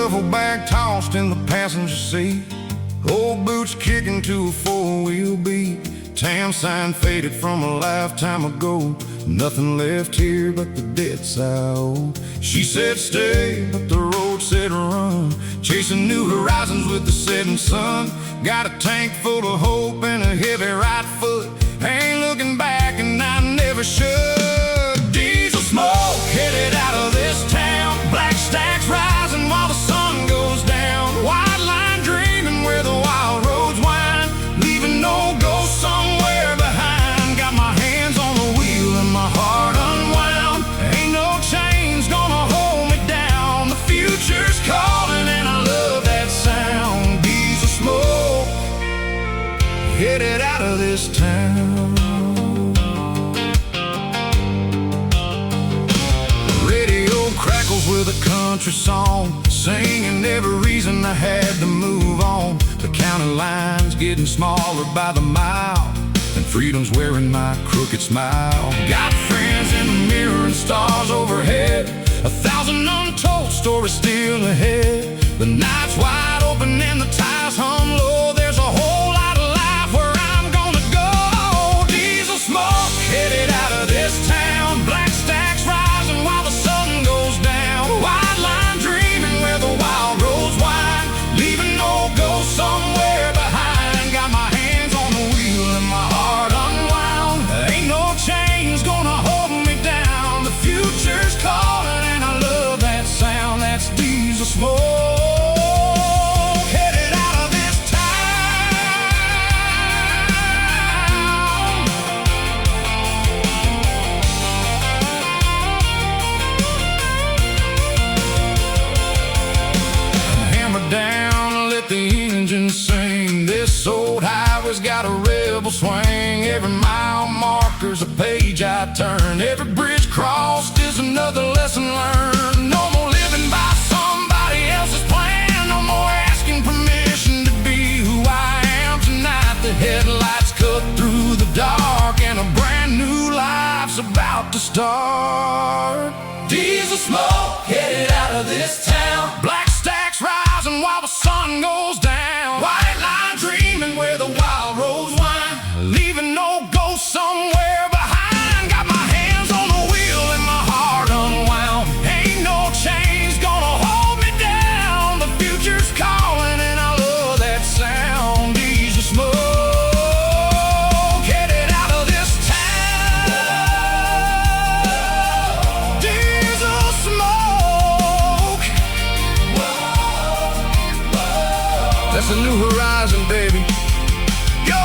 duffel bag tossed in the passenger seat, old boots kicking to a four-wheel beat. Town sign faded from a lifetime ago, nothing left here but the dead side. She said stay, but the road said run, chasing new horizons with the setting sun. Got a tank full of hope and a heavy right foot, ain't looking back and I never should. Diesel smoke headed out of this town, black stacks rising while the sun goes down. White line dreaming where the wild roads wind, leaving no ghost somewhere behind. Got my hands on the wheel and my heart unwound, ain't no chains gonna hold me down. The future's calling and I love that sound. Diesel smoke headed out of this town. With a country song, singing every reason I had to move on. The county line's getting smaller by the mile, and freedom's wearing my crooked smile. Got friends in the mirror and stars overhead, 1,000 untold stories still ahead. The night's wide open and the tires hum low, there's a whole lot of life where I'm gonna go. Diesel smoke headed out of this town, black stacks rising while the sun goes down. Wide line dreaming where the wild roads wind, leaving no ghost somewhere behind. Got my hands on the wheel and my heart unwound, ain't no chains gonna hold me down. The future's calling and I love that sound. That's diesel smoke headed out of this down, let the engine sing. This old highway's got a rebel swing. Every mile marker's a page I turn, every bridge crossed is another lesson learned. No more living by somebody else's plan, no more asking permission to be who I am tonight. The headlights cut through the dark and a brand new life's about to start. Diesel smoke headed out of this town, black stacks rising while the sun goes down. White line dreaming where the wild roads wind, leaving no ghost somewhere behind. Got my hands on the wheel and my heart unwound, ain't no chains gonna hold me down. The future's calling and I love that sound. Diesel smoke headed out of this town. Diesel smoke, that's a new horizon, baby. Yo!